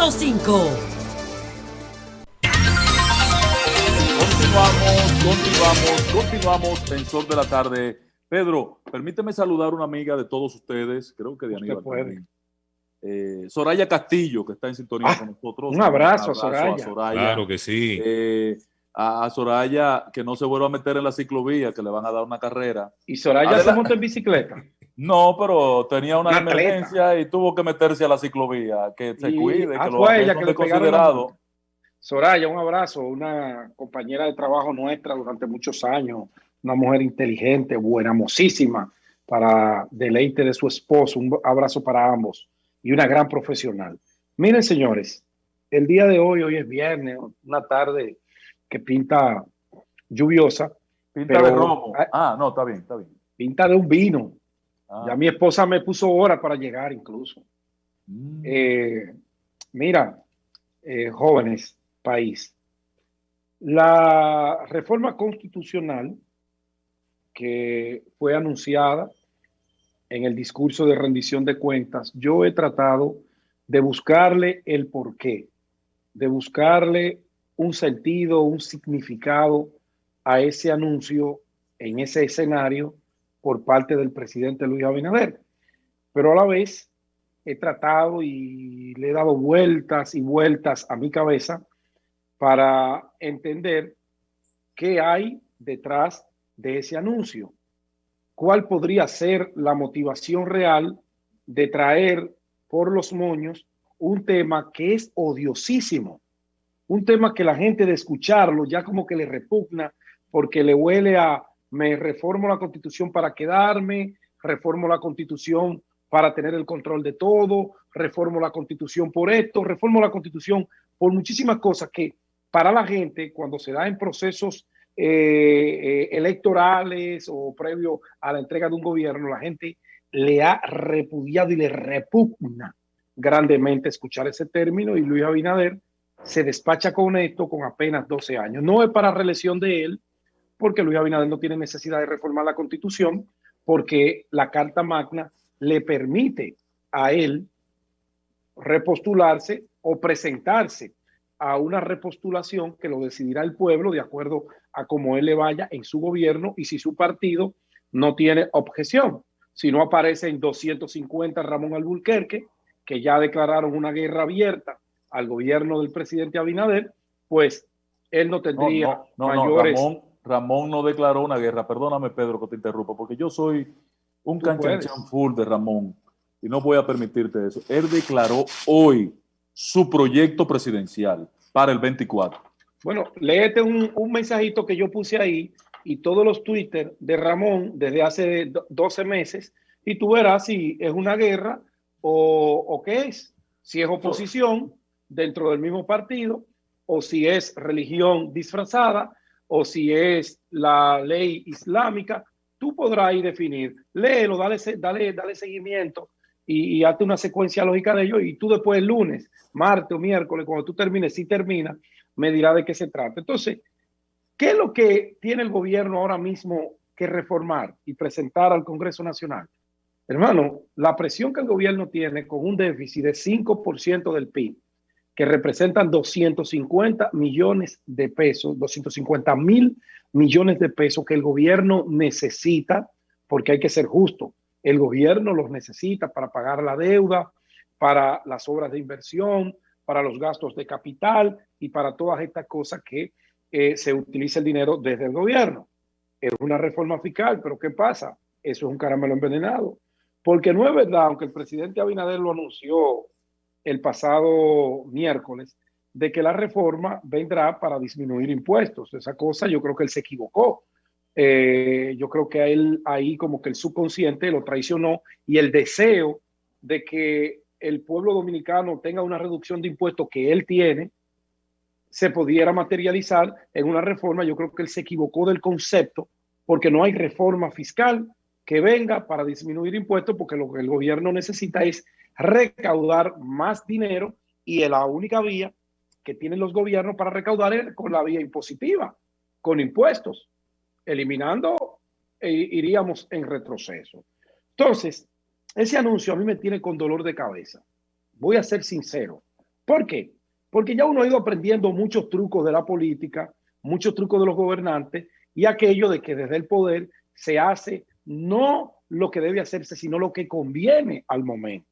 100.5. Continuamos en Sol de la Tarde. Pedro, permíteme saludar a una amiga de todos ustedes, creo que de Aníbal también. Soraya Castillo, que está en sintonía con nosotros. Un abrazo a Soraya. Claro que sí. A Soraya, que no se vuelva a meter en la ciclovía, que le van a dar una carrera. ¿Y Soraya se monta en bicicleta? No, pero tenía una emergencia atleta. y tuvo que meterse a la ciclovía. Que se cuide, que fue los ella son que le pegaron desconsiderados. Soraya, un abrazo, una compañera de trabajo nuestra durante muchos años, una mujer inteligente, buena, hermosísima, para deleite de su esposo. Un abrazo para ambos y una gran profesional. Miren, señores, el día de hoy es viernes, una tarde que pinta lluviosa. Pinta de romo. No, está bien. Pinta de un vino. Ya mi esposa me puso hora para llegar incluso. Mira, jóvenes, país. La reforma constitucional que fue anunciada en el discurso de rendición de cuentas, yo he tratado de buscarle el porqué, de buscarle un sentido, un significado a ese anuncio en ese escenario por parte del presidente Luis Abinader. Pero a la vez he tratado y le he dado vueltas y vueltas a mi cabeza para entender qué hay detrás de ese anuncio. ¿Cuál podría ser la motivación real de traer por los moños un tema que es odiosísimo? Un tema que la gente de escucharlo ya como que le repugna porque le huele a me reformo la Constitución para quedarme, reformo la Constitución para tener el control de todo, reformo la Constitución por esto, reformo la Constitución por muchísimas cosas que para la gente cuando se da en procesos electorales o previo a la entrega de un gobierno, la gente le ha repudiado y le repugna grandemente escuchar ese término, y Luis Abinader se despacha con esto con apenas 12 años. No es para reelección de él, porque Luis Abinader no tiene necesidad de reformar la Constitución, porque la Carta Magna le permite a él repostularse o presentarse a una repostulación que lo decidirá el pueblo de acuerdo a cómo él le vaya en su gobierno y si su partido no tiene objeción. Si no aparece en 250 Ramón Alburquerque, que ya declararon una guerra abierta al gobierno del presidente Abinader, pues él no tendría mayores... Ramón no declaró una guerra. Perdóname, Pedro, que te interrumpa, porque yo soy un canchanchan full de Ramón y no voy a permitirte eso. Él declaró hoy su proyecto presidencial para el 24. Bueno, léete un mensajito que yo puse ahí y todos los Twitter de Ramón desde hace 12 meses y tú verás si es una guerra o qué es. Si es oposición dentro del mismo partido o si es religión disfrazada o si es la ley islámica, tú podrás ahí definir. Léelo, dale seguimiento y hazte una secuencia lógica de ello y tú después el lunes, martes o miércoles, cuando tú termines, si termina, me dirá de qué se trata. Entonces, ¿qué es lo que tiene el gobierno ahora mismo que reformar y presentar al Congreso Nacional? Hermano, la presión que el gobierno tiene con un déficit de 5% del PIB, que representan 250 millones de pesos, 250.000 millones de pesos que el gobierno necesita, porque hay que ser justo, el gobierno los necesita para pagar la deuda, para las obras de inversión, para los gastos de capital y para todas estas cosas que se utiliza el dinero desde el gobierno. Es una reforma fiscal, pero ¿qué pasa? Eso es un caramelo envenenado. Porque no es verdad, aunque el presidente Abinader lo anunció el pasado miércoles, de que la reforma vendrá para disminuir impuestos. Esa cosa yo creo que él se equivocó. Yo creo que a él ahí como que el subconsciente lo traicionó y el deseo de que el pueblo dominicano tenga una reducción de impuestos que él tiene, se pudiera materializar en una reforma. Yo creo que él se equivocó del concepto porque no hay reforma fiscal que venga para disminuir impuestos, porque lo que el gobierno necesita es recaudar más dinero y la única vía que tienen los gobiernos para recaudar es con la vía impositiva, con impuestos. Eliminando, iríamos en retroceso. Entonces, ese anuncio a mí me tiene con dolor de cabeza. Voy a ser sincero. ¿Por qué? Porque ya uno ha ido aprendiendo muchos trucos de la política, muchos trucos de los gobernantes y aquello de que desde el poder se hace no lo que debe hacerse, sino lo que conviene al momento.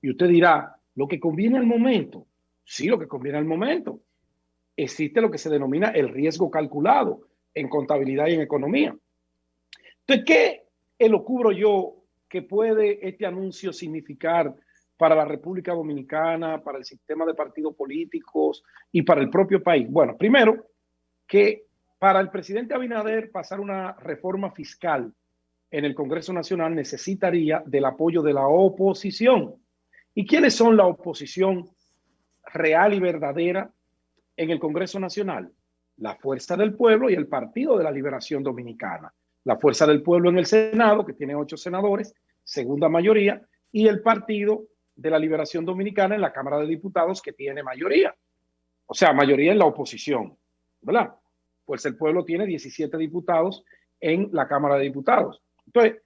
Y usted dirá, ¿lo que conviene al momento? Sí, lo que conviene al momento. Existe lo que se denomina el riesgo calculado en contabilidad y en economía. Entonces, ¿qué elocubro yo que puede este anuncio significar para la República Dominicana, para el sistema de partidos políticos y para el propio país? Bueno, primero, que para el presidente Abinader pasar una reforma fiscal en el Congreso Nacional necesitaría del apoyo de la oposición. ¿Y quiénes son la oposición real y verdadera en el Congreso Nacional? La Fuerza del Pueblo y el Partido de la Liberación Dominicana. La Fuerza del Pueblo en el Senado, que tiene 8 senadores, segunda mayoría, y el Partido de la Liberación Dominicana en la Cámara de Diputados, que tiene mayoría. O sea, mayoría en la oposición, ¿verdad? Fuerza del Pueblo tiene 17 diputados en la Cámara de Diputados. Entonces,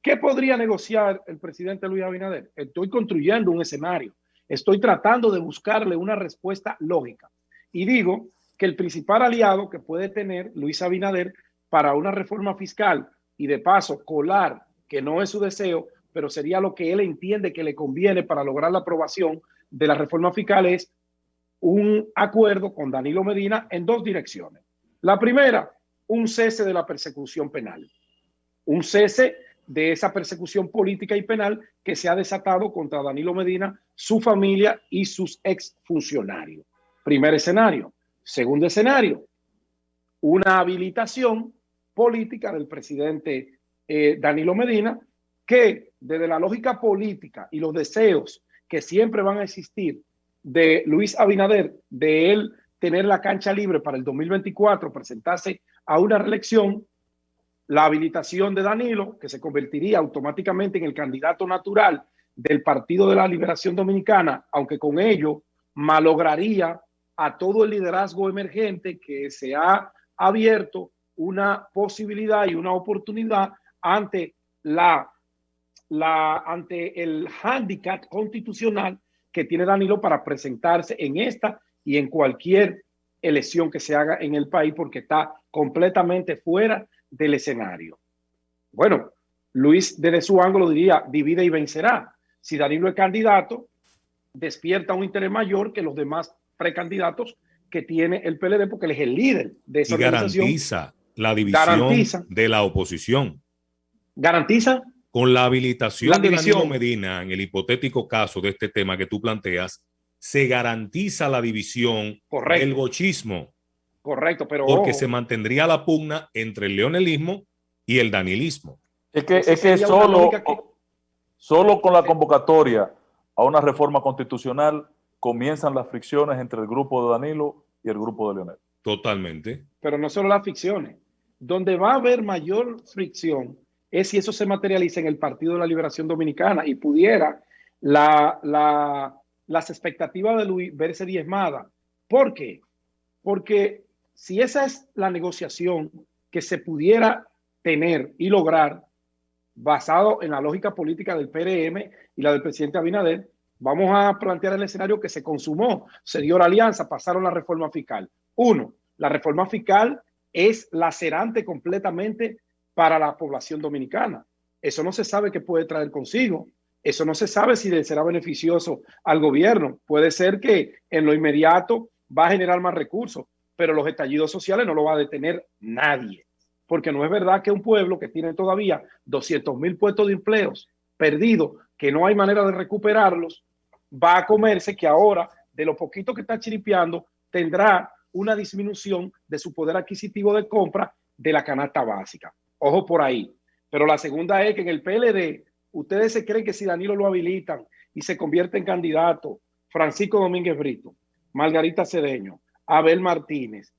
¿qué podría negociar el presidente Luis Abinader? Estoy construyendo un escenario. Estoy tratando de buscarle una respuesta lógica. Y digo que el principal aliado que puede tener Luis Abinader para una reforma fiscal y de paso colar, que no es su deseo, pero sería lo que él entiende que le conviene para lograr la aprobación de la reforma fiscal, es un acuerdo con Danilo Medina en 2 direcciones. La primera, un cese de la persecución penal. Un cese de esa persecución política y penal que se ha desatado contra Danilo Medina, su familia y sus exfuncionarios. Primer escenario. Segundo escenario, una habilitación política del presidente Danilo Medina, que desde la lógica política y los deseos que siempre van a existir de Luis Abinader, de él tener la cancha libre para el 2024, presentarse a una reelección, la habilitación de Danilo, que se convertiría automáticamente en el candidato natural del Partido de la Liberación Dominicana, aunque con ello malograría a todo el liderazgo emergente que se ha abierto una posibilidad y una oportunidad ante ante el hándicap constitucional que tiene Danilo para presentarse en esta y en cualquier elección que se haga en el país, porque está completamente fuera del escenario. Bueno, Luis desde su ángulo diría, divide y vencerá. Si Danilo es candidato, despierta un interés mayor que los demás precandidatos que tiene el PLD, porque él es el líder de esa organización. Garantiza la división de la oposición. Garantiza. Con la habilitación de Danilo Medina, en el hipotético caso de este tema que tú planteas, se garantiza la división del bochismo. Correcto, pero porque se mantendría la pugna entre el leonelismo y el danilismo. Es que solo con la convocatoria a una reforma constitucional comienzan las fricciones entre el grupo de Danilo y el grupo de Leonel. Totalmente. Pero no solo las fricciones. Donde va a haber mayor fricción es si eso se materializa en el Partido de la Liberación Dominicana y pudiera las expectativas de Luis verse diezmadas. ¿Por qué? Porque si esa es la negociación que se pudiera tener y lograr basado en la lógica política del PRM y la del presidente Abinader, vamos a plantear el escenario que se consumó, se dio la alianza, pasaron la reforma fiscal. Uno, la reforma fiscal es lacerante completamente para la población dominicana. Eso no se sabe qué puede traer consigo. Eso no se sabe si le será beneficioso al gobierno. Puede ser que en lo inmediato va a generar más recursos, pero los estallidos sociales no lo va a detener nadie. Porque no es verdad que un pueblo que tiene todavía 200,000 puestos de empleos perdidos, que no hay manera de recuperarlos, va a comerse que ahora, de lo poquito que está chiripeando, tendrá una disminución de su poder adquisitivo de compra de la canasta básica. Ojo por ahí. Pero la segunda es que en el PLD, ustedes se creen que si Danilo lo habilitan y se convierte en candidato, Francisco Domínguez Brito, Margarita Cedeño, Abel Martínez,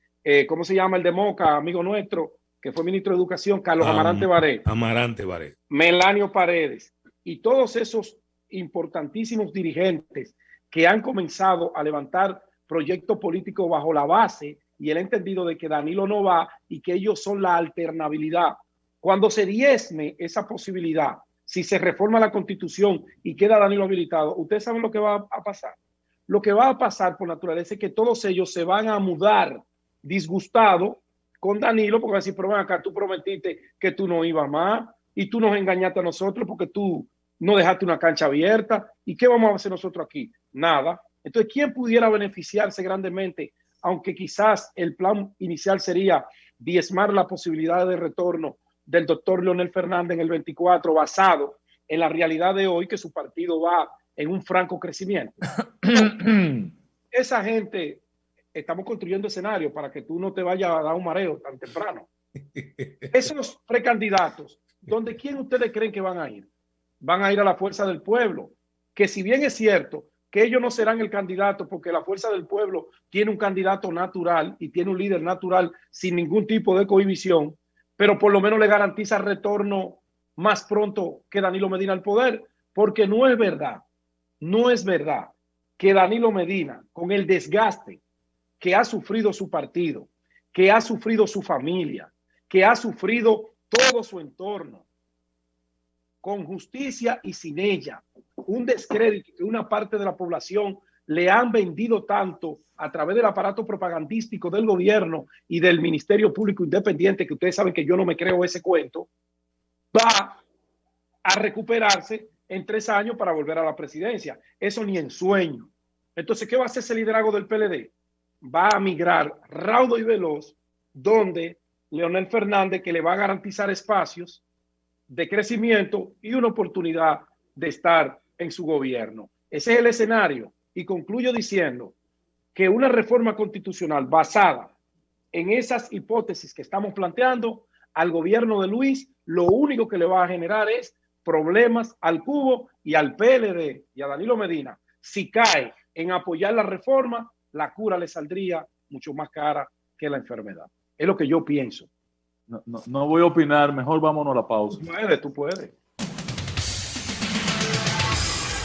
¿cómo se llama el de Moca, amigo nuestro, que fue ministro de Educación, Carlos Amarante Baré? Amarante Baré. Melanio Paredes. Y todos esos importantísimos dirigentes que han comenzado a levantar proyectos políticos bajo la base y el entendido de que Danilo no va y que ellos son la alternabilidad. Cuando se diezme esa posibilidad, si se reforma la Constitución y queda Danilo habilitado, ustedes saben lo que va a pasar. lo que va a pasar por naturaleza es que todos ellos se van a mudar disgustados con Danilo, porque van a decir, pero ven acá, tú prometiste que tú no ibas más y tú nos engañaste a nosotros porque tú no dejaste una cancha abierta. ¿Y qué vamos a hacer nosotros aquí? Nada. Entonces, ¿quién pudiera beneficiarse grandemente? Aunque quizás el plan inicial sería diezmar la posibilidad de retorno del doctor Leonel Fernández en el 24, basado en la realidad de hoy, que su partido va en un franco crecimiento. Esa gente, estamos construyendo escenarios para que tú no te vayas a dar un mareo tan temprano. Esos precandidatos, ¿dónde quién ustedes creen que van a ir? Van a ir a la fuerza del pueblo, que si bien es cierto que ellos no serán el candidato porque la fuerza del pueblo tiene un candidato natural y tiene un líder natural sin ningún tipo de cohibición, pero por lo menos le garantiza retorno más pronto que Danilo Medina al poder, porque no es verdad que Danilo Medina, con el desgaste que ha sufrido su partido, que ha sufrido su familia, que ha sufrido todo su entorno, con justicia y sin ella, un descrédito que una parte de la población le han vendido tanto a través del aparato propagandístico del gobierno y del Ministerio Público Independiente, que ustedes saben que yo no me creo ese cuento, va a recuperarse en 3 años para volver a la presidencia. Eso ni en sueño. Entonces, ¿qué va a hacer ese liderazgo del PLD? Va a migrar raudo y veloz, donde Leonel Fernández, que le va a garantizar espacios de crecimiento y una oportunidad de estar en su gobierno. Ese es el escenario. Y concluyo diciendo que una reforma constitucional basada en esas hipótesis que estamos planteando al gobierno de Luis, lo único que le va a generar es problemas al Cubo y al PLD y a Danilo Medina. Si cae en apoyar la reforma, la cura le saldría mucho más cara que la enfermedad. Es lo que yo pienso. No voy a opinar, mejor vámonos a la pausa. Tú puedes.